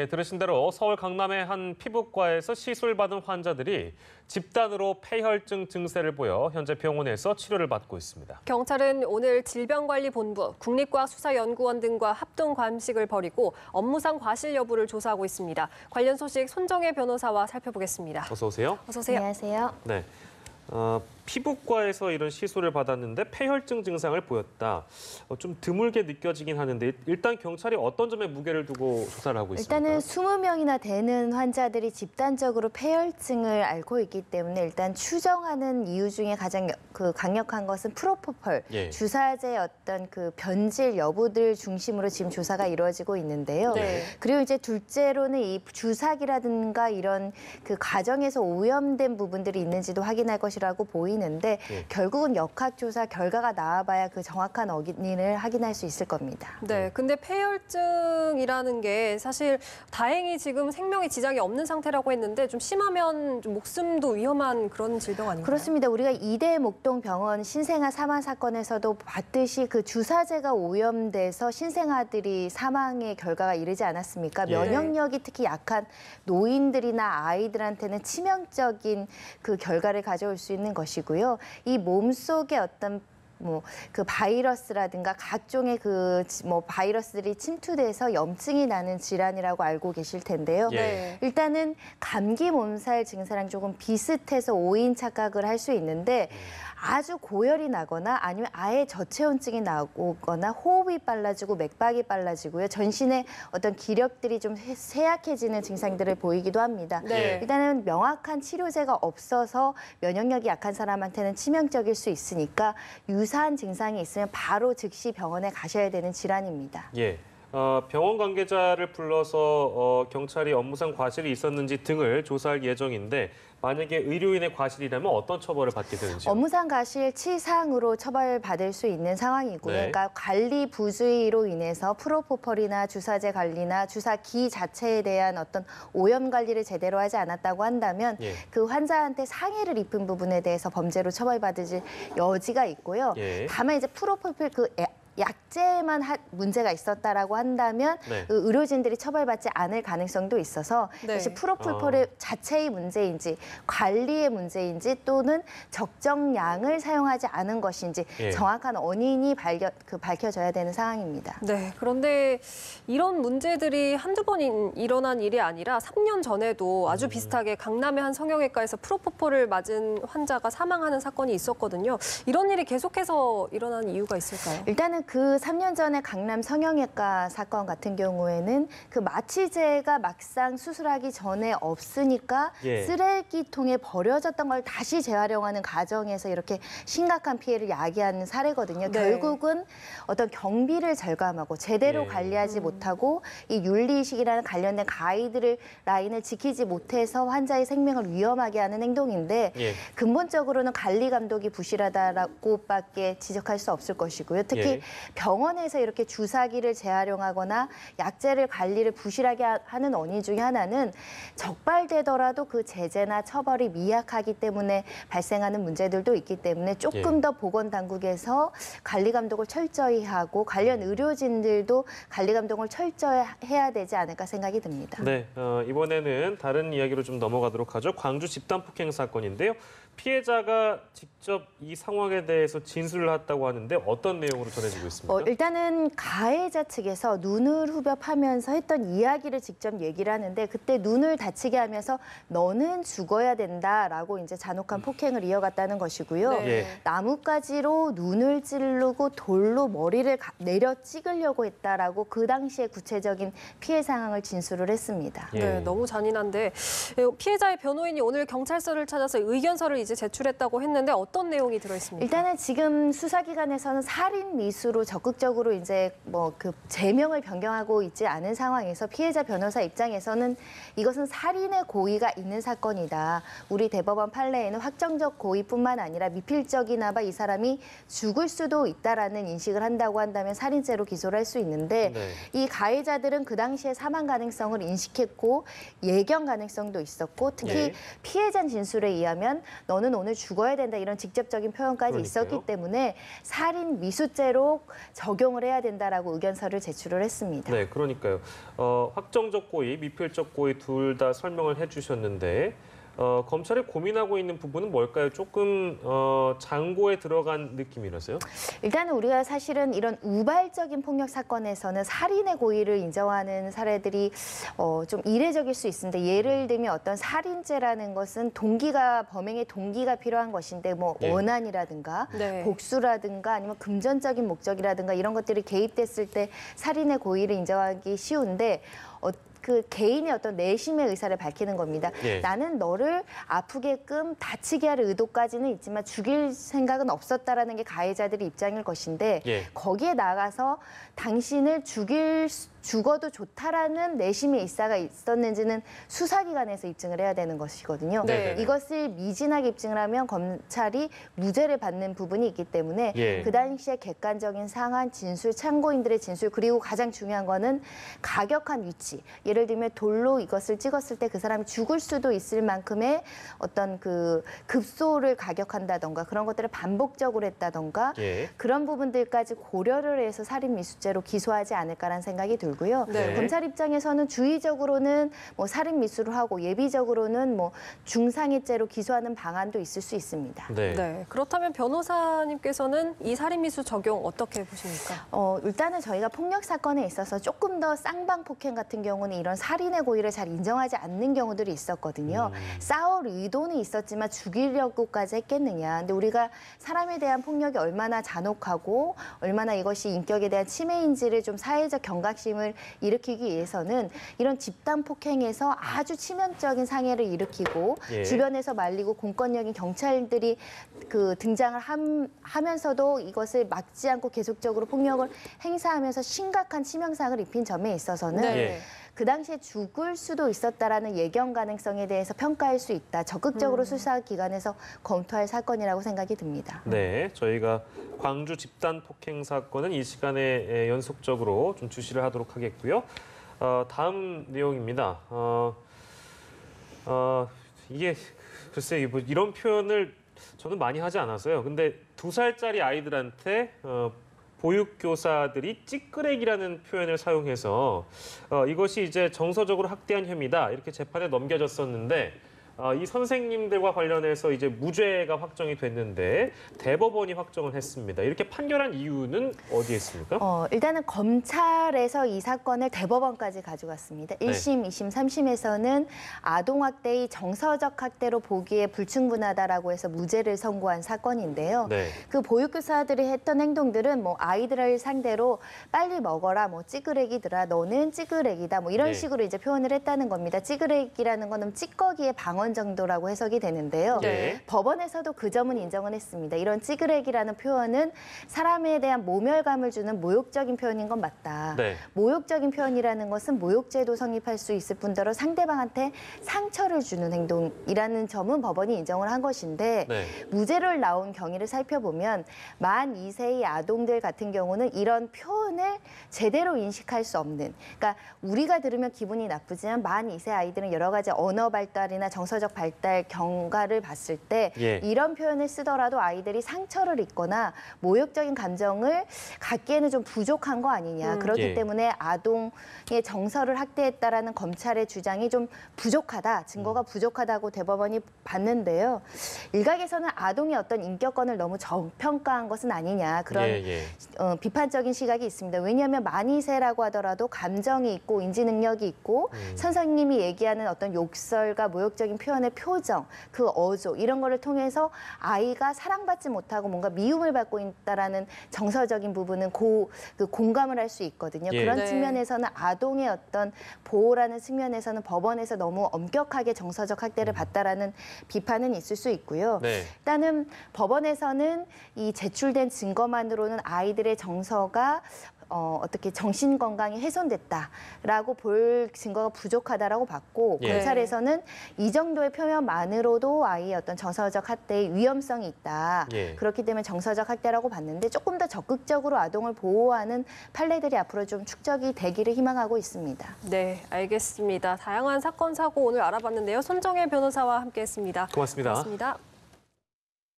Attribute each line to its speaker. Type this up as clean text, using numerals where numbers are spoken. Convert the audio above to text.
Speaker 1: 예, 들으신 대로 서울 강남의 한 피부과에서 시술받은 환자들이 집단으로 폐혈증 증세를 보여 현재 병원에서 치료를 받고 있습니다.
Speaker 2: 경찰은 오늘 질병관리본부, 국립과학수사연구원 등과 합동 감식을 벌이고 업무상 과실 여부를 조사하고 있습니다. 관련 소식 손정혜 변호사와 살펴보겠습니다.
Speaker 1: 어서 오세요.
Speaker 2: 어서 오세요.
Speaker 3: 안녕하세요.
Speaker 1: 네. 피부과에서 이런 시술을 받았는데 폐혈증 증상을 보였다. 좀 드물게 느껴지긴 하는데 일단 경찰이 어떤 점에 무게를 두고 조사를 하고 있습니까?
Speaker 3: 일단은 20명이나 되는 환자들이 집단적으로 폐혈증을 앓고 있기 때문에 일단 추정하는 이유 중에 가장 강력한 것은 프로포폴,
Speaker 1: 예.
Speaker 3: 주사제의 어떤 그 변질 여부들 중심으로 지금 조사가 이루어지고 있는데요.
Speaker 2: 네.
Speaker 3: 그리고 이제 둘째로는 이 주사기라든가 이런 그 과정에서 오염된 부분들이 있는지도 확인할 것이라고 보이는데
Speaker 1: 예.
Speaker 3: 결국은 역학조사 결과가 나와봐야 그 정확한 원인을 확인할 수 있을 겁니다.
Speaker 2: 네, 근데 폐혈증이라는 게 사실 다행히 지금 생명에 지장이 없는 상태라고 했는데 좀 심하면 좀 목숨도 위험한 그런 질병 아닌가요?
Speaker 3: 그렇습니다. 우리가 이대 목동병원 신생아 사망 사건에서도 봤듯이 그 주사제가 오염돼서 신생아들이 사망의 결과가 이르지 않았습니까?
Speaker 1: 예.
Speaker 3: 면역력이 특히 약한 노인들이나 아이들한테는 치명적인 그 결과를 가져올 수 있는 것이고요. 이 몸속에 어떤 그 바이러스라든가 각종의 바이러스들이 침투돼서 염증이 나는 질환이라고 알고 계실 텐데요.
Speaker 1: 예.
Speaker 3: 일단은 감기 몸살 증세랑 조금 비슷해서 오인 착각을 할 수 있는데 아주 고열이 나거나 아니면 아예 저체온증이 나오거나 호흡이 빨라지고 맥박이 빨라지고요. 전신의 어떤 기력들이 좀 쇠약해지는 증상들을 보이기도 합니다.
Speaker 2: 네.
Speaker 3: 일단은 명확한 치료제가 없어서 면역력이 약한 사람한테는 치명적일 수 있으니까 유사한 증상이 있으면 바로 즉시 병원에 가셔야 되는 질환입니다.
Speaker 1: 예. 병원 관계자를 불러서 경찰이 업무상 과실이 있었는지 등을 조사할 예정인데 만약에 의료인의 과실이라면 어떤 처벌을 받게 되는지요?
Speaker 3: 업무상 과실치상으로 처벌받을 수 있는 상황이고요.
Speaker 1: 네.
Speaker 3: 그러니까 관리 부주의로 인해서 프로포폴이나 주사제 관리나 주사기 자체에 대한 어떤 오염 관리를 제대로 하지 않았다고 한다면
Speaker 1: 예.
Speaker 3: 그 환자한테 상해를 입힌 부분에 대해서 범죄로 처벌받을 여지가 있고요.
Speaker 1: 예.
Speaker 3: 다만 이제 프로포폴 약제에만 문제가 있었다라고 한다면
Speaker 1: 네.
Speaker 3: 그 의료진들이 처벌받지 않을 가능성도 있어서
Speaker 2: 네.
Speaker 3: 역시 프로폴폴의 자체의 문제인지 관리의 문제인지 또는 적정량을 사용하지 않은 것인지
Speaker 1: 예.
Speaker 3: 정확한 원인이 밝혀져야 되는 상황입니다.
Speaker 2: 네, 그런데 이런 문제들이 한두 번 일어난 일이 아니라 3년 전에도 아주 비슷하게 강남의 한 성형외과에서 프로포폴을 맞은 환자가 사망하는 사건이 있었거든요. 이런 일이 계속해서 일어나는 이유가 있을까요?
Speaker 3: 일단은 그 3년 전에 강남 성형외과 사건 같은 경우에는 그 마취제가 막상 수술하기 전에 없으니까
Speaker 1: 예.
Speaker 3: 쓰레기통에 버려졌던 걸 다시 재활용하는 과정에서 이렇게 심각한 피해를 야기하는 사례거든요.
Speaker 2: 네.
Speaker 3: 결국은 어떤 경비를 절감하고 제대로
Speaker 1: 예.
Speaker 3: 관리하지 못하고 이 윤리의식이라는 관련된 가이드라인을 지키지 못해서 환자의 생명을 위험하게 하는 행동인데
Speaker 1: 예.
Speaker 3: 근본적으로는 관리 감독이 부실하다라고밖에 지적할 수 없을 것이고요. 특히
Speaker 1: 예.
Speaker 3: 병원에서 이렇게 주사기를 재활용하거나 약제를 관리를 부실하게 하는 원인 중에 하나는 적발되더라도 그 제재나 처벌이 미약하기 때문에 발생하는 문제들도 있기 때문에 조금 더 보건당국에서 관리 감독을 철저히 하고 관련 의료진들도 관리 감독을 철저히 해야 되지 않을까 생각이 듭니다.
Speaker 1: 네, 이번에는 다른 이야기로 좀 넘어가도록 하죠. 광주 집단 폭행 사건인데요. 피해자가 직접 이 상황에 대해서 진술을 했다고 하는데 어떤 내용으로 전해지고 있습니까?
Speaker 3: 일단은 가해자 측에서 눈을 후벼파면서 했던 이야기를 직접 얘기를 하는데 그때 눈을 다치게 하면서 너는 죽어야 된다라고 이제 잔혹한 폭행을 이어갔다는 것이고요.
Speaker 2: 네.
Speaker 1: 예.
Speaker 3: 나뭇가지로 눈을 찌르고 돌로 머리를 내려 찍으려고 했다라고 그 당시에 구체적인 피해 상황을 진술을 했습니다.
Speaker 1: 예.
Speaker 2: 네, 너무 잔인한데 피해자의 변호인이 오늘 경찰서를 찾아서 의견서를 이제 제출했다고 했는데 어떤 내용이 들어있습니까?
Speaker 3: 일단은 지금 수사기관에서는 살인 미수로 적극적으로 이제 그 제명을 변경하고 있지 않은 상황에서 피해자 변호사 입장에서는 이것은 살인의 고의가 있는 사건이다. 우리 대법원 판례에는 확정적 고의뿐만 아니라 미필적이나마 이 사람이 죽을 수도 있다라는 인식을 한다고 한다면 살인죄로 기소를 할 수 있는데
Speaker 1: 네.
Speaker 3: 이 가해자들은 그 당시에 사망 가능성을 인식했고 예견 가능성도 있었고 특히
Speaker 1: 예.
Speaker 3: 피해자 진술에 의하면 너는 오늘 죽어야 된다 이런 직접적인 표현까지
Speaker 1: 그러니까요.
Speaker 3: 있었기 때문에 살인 미수죄로 꼭 적용을 해야 된다라고 의견서를 제출을 했습니다.
Speaker 1: 네, 그러니까요. 확정적 고의, 미필적 고의 둘 다 설명을 해주셨는데 검찰이 고민하고 있는 부분은 뭘까요? 조금 장고에 들어간 느낌이라서요?
Speaker 3: 일단은 우리가 사실은 이런 우발적인 폭력 사건에서는 살인의 고의를 인정하는 사례들이 좀 이례적일 수 있습니다. 예를 들면 어떤 살인죄라는 것은 범행의 동기가 필요한 것인데 뭐
Speaker 1: 예.
Speaker 3: 원한이라든가
Speaker 2: 네.
Speaker 3: 복수라든가 아니면 금전적인 목적이라든가 이런 것들이 개입됐을 때 살인의 고의를 인정하기 쉬운데 그 개인의 어떤 내심의 의사를 밝히는 겁니다.
Speaker 1: 예.
Speaker 3: 나는 너를 아프게끔 다치게 할 의도까지는 있지만 죽일 생각은 없었다라는 게 가해자들의 입장일 것인데
Speaker 1: 예.
Speaker 3: 거기에 나가서 당신을 죽어도 좋다라는 내심의 의사가 있었는지는 수사기관에서 입증을 해야 되는 것이거든요.
Speaker 1: 네.
Speaker 3: 이것을 미진하게 입증을 하면 검찰이 무죄를 받는 부분이 있기 때문에
Speaker 1: 예.
Speaker 3: 그 당시에 객관적인 상황, 진술, 참고인들의 진술 그리고 가장 중요한 거는 가격한 위치. 예를 들면 돌로 이것을 찍었을 때 그 사람이 죽을 수도 있을 만큼의 어떤 그 급소를 가격한다던가 그런 것들을 반복적으로 했다던가
Speaker 1: 예.
Speaker 3: 그런 부분들까지 고려를 해서 살인 미수죄로 기소하지 않을까라는 생각이 들고요.
Speaker 2: 네.
Speaker 3: 검찰 입장에서는 주의적으로는 뭐 살인 미수를 하고 예비적으로는 뭐 중상해죄로 기소하는 방안도 있을 수 있습니다.
Speaker 1: 네.
Speaker 2: 네. 그렇다면 변호사님께서는 이 살인미수 적용 어떻게 보십니까?
Speaker 3: 일단은 저희가 폭력 사건에 있어서 조금 더 쌍방폭행 같은 경우는 이런 살인의 고의를 잘 인정하지 않는 경우들이 있었거든요. 싸울 의도는 있었지만 죽이려고까지 했겠느냐. 근데 우리가 사람에 대한 폭력이 얼마나 잔혹하고 얼마나 이것이 인격에 대한 침해인지를 좀 사회적 경각심을 일으키기 위해서는 이런 집단 폭행에서 아주 치명적인 상해를 일으키고
Speaker 1: 예.
Speaker 3: 주변에서 말리고 공권력인 경찰들이 그 등장을 하면서도 이것을 막지 않고 계속적으로 폭력을 행사하면서 심각한 치명상을 입힌 점에 있어서는
Speaker 2: 네.
Speaker 3: 그 당시에 죽을 수도 있었다라는 예견 가능성에 대해서 평가할 수 있다. 적극적으로 수사기관에서 검토할 사건이라고 생각이 듭니다.
Speaker 1: 네, 저희가 광주 집단 폭행 사건은 이 시간에 연속적으로 좀 주시를 하도록 하겠고요. 다음 내용입니다. 이게 글쎄 뭐 이런 표현을 저는 많이 하지 않았어요. 근데 2살짜리 아이들한테 보육교사들이 찌끄레기라는 표현을 사용해서 이것이 이제 정서적으로 학대한 혐의다 이렇게 재판에 넘겨졌었는데 이 선생님들과 관련해서 이제 무죄가 확정이 됐는데 대법원이 확정을 했습니다. 이렇게 판결한 이유는 어디에 있습니까?
Speaker 3: 일단은 검찰에서 이 사건을 대법원까지 가져갔습니다. 1심, 2심, 3심에서는 아동학대의 정서적 학대로 보기에 불충분하다라고 해서 무죄를 선고한 사건인데요.
Speaker 1: 네.
Speaker 3: 그 보육교사들이 했던 행동들은 뭐 아이들을 상대로 빨리 먹어라, 뭐 찌끄레기들아, 너는 찌끄레기다, 뭐 이런
Speaker 1: 네.
Speaker 3: 식으로 이제 표현을 했다는 겁니다. 찌끄레기라는 거는 찌꺼기의 방언 정도라고 해석이 되는데요.
Speaker 1: 네.
Speaker 3: 법원에서도 그 점은 인정을 했습니다. 이런 찌끄레기라는 표현은 사람에 대한 모멸감을 주는 모욕적인 표현인 건 맞다.
Speaker 1: 네.
Speaker 3: 모욕적인 표현이라는 것은 모욕죄도 성립할 수 있을 뿐더러 상대방한테 상처를 주는 행동이라는 점은 법원이 인정을 한 것인데
Speaker 1: 네. 무죄를
Speaker 3: 나온 경위를 살펴보면 만 2세의 아동들 같은 경우는 이런 표현을 제대로 인식할 수 없는, 그러니까 우리가 들으면 기분이 나쁘지만 만 2세 아이들은 여러 가지 언어 발달이나 정서적 발달 경과를 봤을 때
Speaker 1: 예.
Speaker 3: 이런 표현을 쓰더라도 아이들이 상처를 입거나 모욕적인 감정을 갖기에는 좀 부족한 거 아니냐. 그렇기
Speaker 1: 예.
Speaker 3: 때문에 아동의 정서를 학대했다라는 검찰의 주장이 좀 부족하다, 증거가 부족하다고 대법원이 봤는데요. 일각에서는 아동의 어떤 인격권을 너무 저평가한 것은 아니냐, 그런
Speaker 1: 예.
Speaker 3: 비판적인 시각이 있습니다. 왜냐하면 만 2세라고 하더라도 감정이 있고 인지 능력이 있고 선생님이 얘기하는 어떤 욕설과 모욕적인 표현의 표정, 그 어조 이런 거를 통해서 아이가 사랑받지 못하고 뭔가 미움을 받고 있다라는 정서적인 부분은 공감을 할 수 있거든요.
Speaker 1: 예.
Speaker 3: 그런
Speaker 2: 네.
Speaker 3: 측면에서는 아동의 어떤 보호라는 측면에서는 법원에서 너무 엄격하게 정서적 학대를 받다라는 비판은 있을 수 있고요.
Speaker 1: 네.
Speaker 3: 일단은 법원에서는 이 제출된 증거만으로는 아이들의 정서가 어떻게 정신 건강이 훼손됐다라고 볼 증거가 부족하다라고 봤고
Speaker 1: 예.
Speaker 3: 검찰에서는 이 정도의 표현만으로도 아이의 어떤 정서적 학대의 위험성이 있다.
Speaker 1: 예.
Speaker 3: 그렇기 때문에 정서적 학대라고 봤는데 조금 더 적극적으로 아동을 보호하는 판례들이 앞으로 좀 축적이 되기를 희망하고 있습니다.
Speaker 2: 네, 알겠습니다. 다양한 사건, 사고 오늘 알아봤는데요. 손정혜 변호사와 함께했습니다.
Speaker 1: 고맙습니다.
Speaker 2: 고맙습니다.